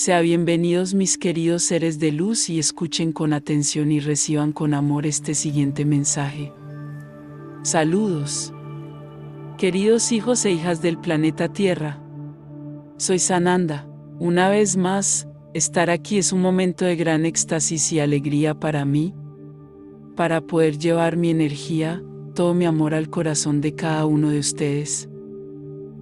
Sean bienvenidos mis queridos seres de luz y escuchen con atención y reciban con amor este siguiente mensaje. Saludos. Queridos hijos e hijas del planeta Tierra. Soy Sananda. Una vez más, estar aquí es un momento de gran éxtasis y alegría para mí, para poder llevar mi energía, todo mi amor al corazón de cada uno de ustedes.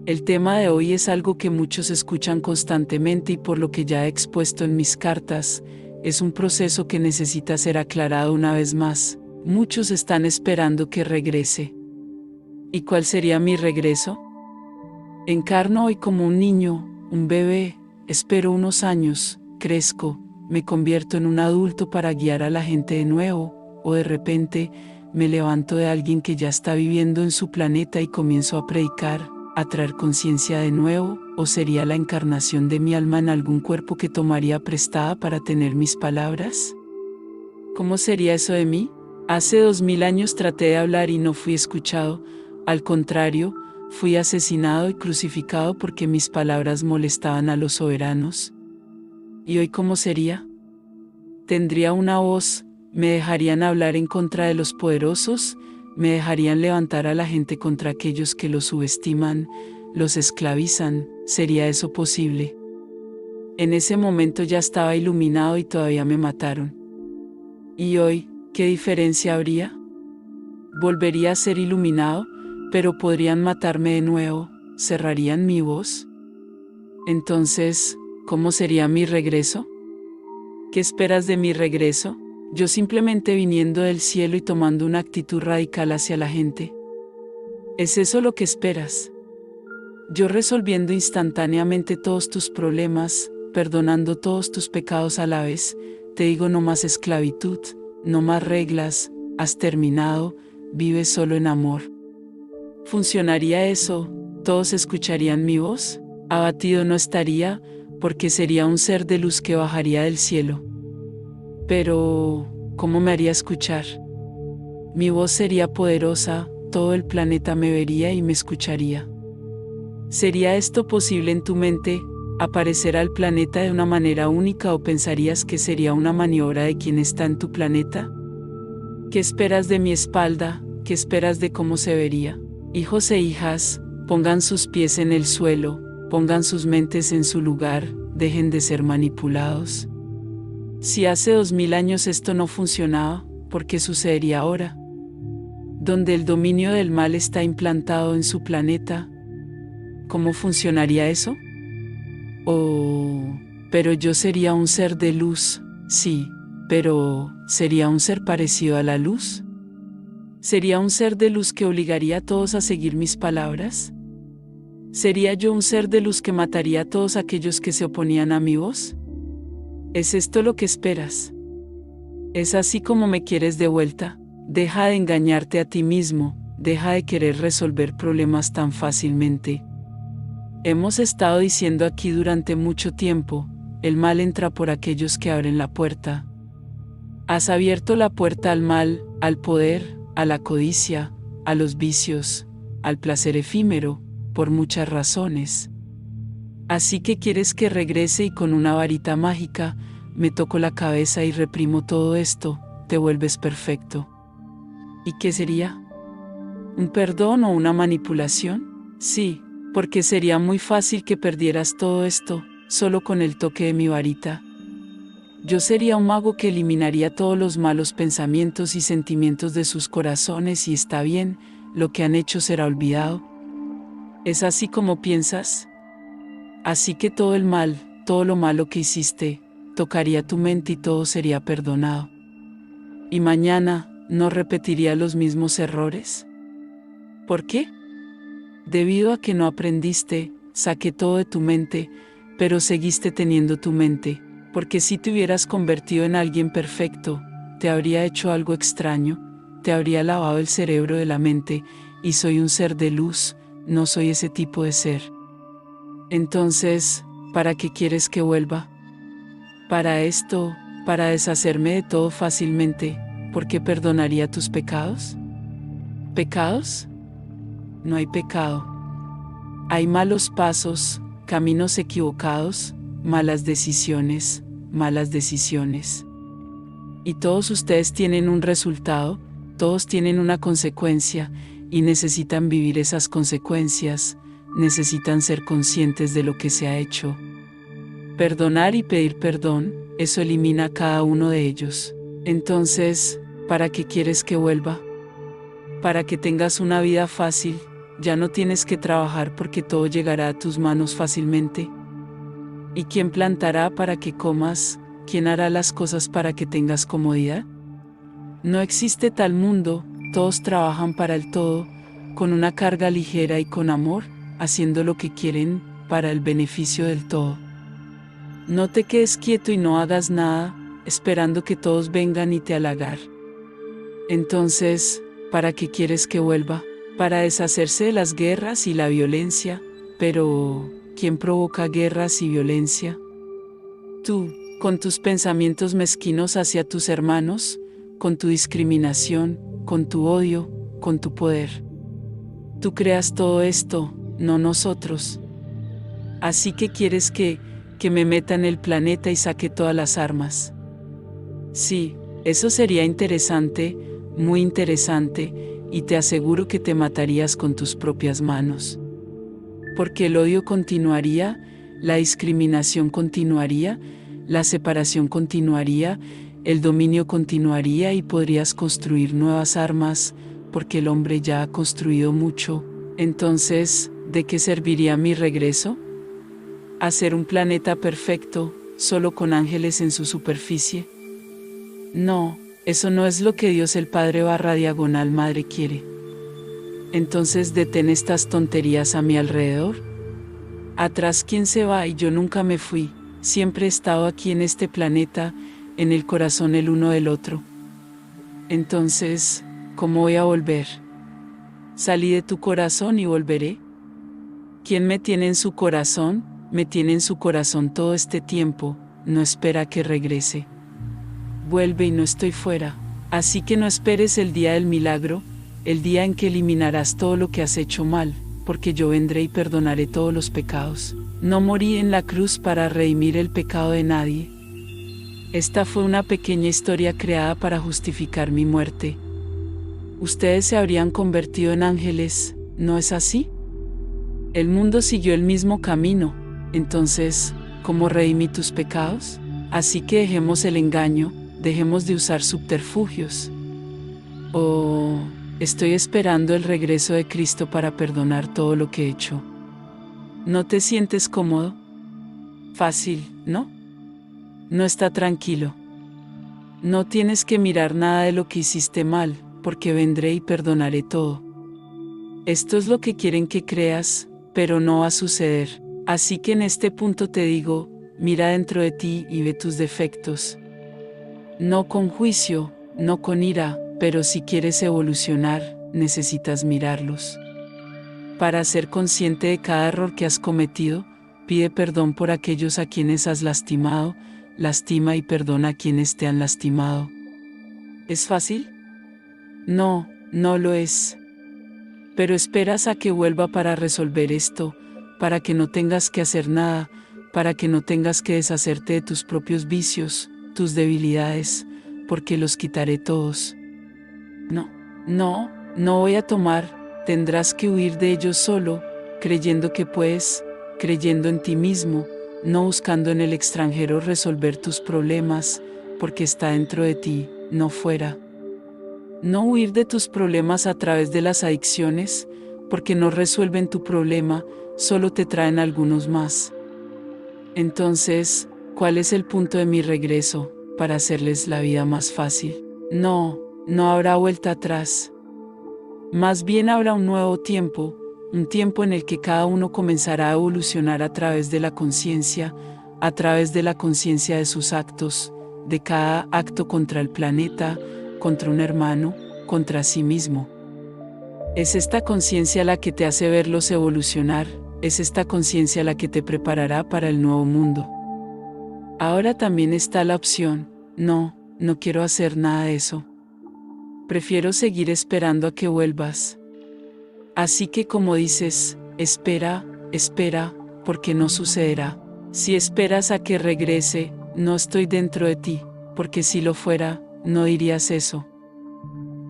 El tema de hoy es algo que muchos escuchan constantemente y por lo que ya he expuesto en mis cartas, es un proceso que necesita ser aclarado una vez más. Muchos están esperando que regrese. ¿Y cuál sería mi regreso? Encarno hoy como un niño, un bebé, espero unos años, crezco, me convierto en un adulto para guiar a la gente de nuevo, o de repente, me levanto de alguien que ya está viviendo en su planeta y comienzo a predicar, a traer conciencia de nuevo, o sería la encarnación de mi alma en algún cuerpo que tomaría prestada para tener mis palabras. ¿Cómo sería eso de mí? Hace 2000 años traté de hablar y no fui escuchado, al contrario, fui asesinado y crucificado porque mis palabras molestaban a los soberanos. ¿Y hoy cómo sería? Tendría una voz, me dejarían hablar en contra de los poderosos, me dejarían levantar a la gente contra aquellos que los subestiman, los esclavizan. ¿Sería eso posible? En ese momento ya estaba iluminado y todavía me mataron. ¿Y hoy, qué diferencia habría? Volvería a ser iluminado, pero podrían matarme de nuevo, cerrarían mi voz. Entonces, ¿cómo sería mi regreso? ¿Qué esperas de mi regreso? Yo simplemente viniendo del cielo y tomando una actitud radical hacia la gente. ¿Es eso lo que esperas? Yo resolviendo instantáneamente todos tus problemas, perdonando todos tus pecados a la vez, te digo no más esclavitud, no más reglas, has terminado, vives solo en amor. ¿Funcionaría eso? ¿Todos escucharían mi voz? Abatido no estaría, porque sería un ser de luz que bajaría del cielo. Pero, ¿cómo me haría escuchar? Mi voz sería poderosa, todo el planeta me vería y me escucharía. ¿Sería esto posible en tu mente, aparecer al planeta de una manera única o pensarías que sería una maniobra de quien está en tu planeta? ¿Qué esperas de mi espalda? ¿Qué esperas de cómo se vería? Hijos e hijas, pongan sus pies en el suelo, pongan sus mentes en su lugar, dejen de ser manipulados. Si hace 2000 años esto no funcionaba, ¿por qué sucedería ahora? Donde el dominio del mal está implantado en su planeta, ¿cómo funcionaría eso? Pero yo sería un ser de luz, sí, pero ¿sería un ser parecido a la luz? ¿Sería un ser de luz que obligaría a todos a seguir mis palabras? ¿Sería yo un ser de luz que mataría a todos aquellos que se oponían a mi voz? ¿Es esto lo que esperas? ¿Es así como me quieres de vuelta? Deja de engañarte a ti mismo, deja de querer resolver problemas tan fácilmente. Hemos estado diciendo aquí durante mucho tiempo, el mal entra por aquellos que abren la puerta. Has abierto la puerta al mal, al poder, a la codicia, a los vicios, al placer efímero, por muchas razones. Así que quieres que regrese y con una varita mágica, me toco la cabeza y reprimo todo esto, te vuelves perfecto. ¿Y qué sería? ¿Un perdón o una manipulación? Sí, porque sería muy fácil que perdieras todo esto, solo con el toque de mi varita. Yo sería un mago que eliminaría todos los malos pensamientos y sentimientos de sus corazones y está bien, lo que han hecho será olvidado. ¿Es así como piensas? Así que todo el mal, todo lo malo que hiciste, tocaría tu mente y todo sería perdonado. ¿Y mañana no repetiría los mismos errores? ¿Por qué? Debido a que no aprendiste, saqué todo de tu mente, pero seguiste teniendo tu mente, porque si te hubieras convertido en alguien perfecto, te habría hecho algo extraño, te habría lavado el cerebro de la mente, y soy un ser de luz, no soy ese tipo de ser. Entonces, ¿para qué quieres que vuelva? Para esto, para deshacerme de todo fácilmente, ¿por qué perdonaría tus pecados? ¿Pecados? No hay pecado. Hay malos pasos, caminos equivocados, malas decisiones, malas decisiones. Y todos ustedes tienen un resultado, todos tienen una consecuencia, y necesitan vivir esas consecuencias, necesitan ser conscientes de lo que se ha hecho. Perdonar y pedir perdón, eso elimina a cada uno de ellos. Entonces, ¿para qué quieres que vuelva? Para que tengas una vida fácil, ya no tienes que trabajar porque todo llegará a tus manos fácilmente. ¿Y quién plantará para que comas? ¿Quién hará las cosas para que tengas comodidad? No existe tal mundo, todos trabajan para el todo, con una carga ligera y con amor, haciendo lo que quieren, para el beneficio del todo. No te quedes quieto y no hagas nada, esperando que todos vengan y te halagar. Entonces, ¿para qué quieres que vuelva? Para deshacerse de las guerras y la violencia, pero ¿quién provoca guerras y violencia? Tú, con tus pensamientos mezquinos hacia tus hermanos, con tu discriminación, con tu odio, con tu poder. Tú creas todo esto, no nosotros. Así que quieres que me meta en el planeta y saque todas las armas. Sí, eso sería interesante, muy interesante, y te aseguro que te matarías con tus propias manos. Porque el odio continuaría, la discriminación continuaría, la separación continuaría, el dominio continuaría y podrías construir nuevas armas, porque el hombre ya ha construido mucho. Entonces, ¿de qué serviría mi regreso? ¿Hacer un planeta perfecto, solo con ángeles en su superficie? No, eso no es lo que Dios el Padre / Madre quiere. Entonces detén estas tonterías a mi alrededor. Atrás quién se va y yo nunca me fui, siempre he estado aquí en este planeta, en el corazón el uno del otro. Entonces, ¿cómo voy a volver? Salí de tu corazón y volveré. ¿Quién me tiene en su corazón? Me tiene en su corazón todo este tiempo, no espera que regrese. Vuelve y no estoy fuera, así que no esperes el día del milagro, el día en que eliminarás todo lo que has hecho mal, porque yo vendré y perdonaré todos los pecados. No morí en la cruz para redimir el pecado de nadie. Esta fue una pequeña historia creada para justificar mi muerte. Ustedes se habrían convertido en ángeles, ¿no es así? El mundo siguió el mismo camino, entonces, ¿cómo redimí tus pecados? Así que dejemos el engaño, dejemos de usar subterfugios. Oh, estoy esperando el regreso de Cristo para perdonar todo lo que he hecho. ¿No te sientes cómodo? Fácil, ¿no? No está tranquilo. No tienes que mirar nada de lo que hiciste mal, porque vendré y perdonaré todo. Esto es lo que quieren que creas, pero no va a suceder. Así que en este punto te digo, mira dentro de ti y ve tus defectos. No con juicio, no con ira, pero si quieres evolucionar, necesitas mirarlos. Para ser consciente de cada error que has cometido, pide perdón por aquellos a quienes has lastimado, lastima y perdona a quienes te han lastimado. ¿Es fácil? No, no lo es. Pero esperas a que vuelva para resolver esto, para que no tengas que hacer nada, para que no tengas que deshacerte de tus propios vicios, tus debilidades, porque los quitaré todos. No voy a tomar, tendrás que huir de ellos solo, creyendo que puedes, creyendo en ti mismo, no buscando en el extranjero resolver tus problemas, porque está dentro de ti, no fuera. No huir de tus problemas a través de las adicciones, porque no resuelven tu problema, solo te traen algunos más. Entonces, ¿cuál es el punto de mi regreso? Para hacerles la vida más fácil. No habrá vuelta atrás. Más bien habrá un nuevo tiempo, un tiempo en el que cada uno comenzará a evolucionar a través de la conciencia, a través de la conciencia de sus actos, de cada acto contra el planeta, contra un hermano, contra sí mismo. Es esta conciencia la que te hace verlos evolucionar, es esta conciencia la que te preparará para el nuevo mundo. Ahora también está la opción, no quiero hacer nada de eso. Prefiero seguir esperando a que vuelvas. Así que como dices, espera, porque no sucederá. Si esperas a que regrese, no estoy dentro de ti, porque si lo fuera, no dirías eso.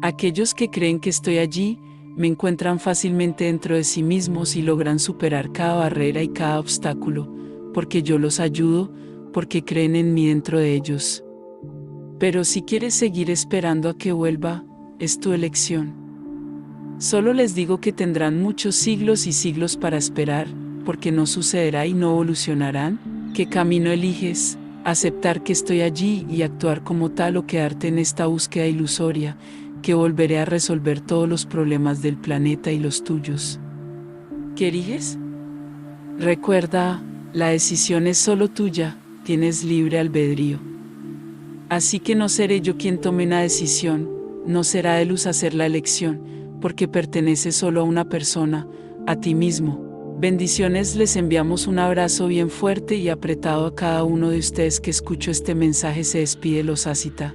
Aquellos que creen que estoy allí, me encuentran fácilmente dentro de sí mismos y logran superar cada barrera y cada obstáculo, porque yo los ayudo, porque creen en mí dentro de ellos. Pero si quieres seguir esperando a que vuelva, es tu elección. Solo les digo que tendrán muchos siglos y siglos para esperar, porque no sucederá y no evolucionarán. ¿Qué camino eliges? Aceptar que estoy allí y actuar como tal o quedarte en esta búsqueda ilusoria, que volveré a resolver todos los problemas del planeta y los tuyos. ¿Qué eliges? Recuerda, la decisión es solo tuya, tienes libre albedrío. Así que no seré yo quien tome una decisión, no será de luz hacer la elección, porque pertenece solo a una persona, a ti mismo. Bendiciones, les enviamos un abrazo bien fuerte y apretado a cada uno de ustedes que escuchó este mensaje. Se despide Los Asita.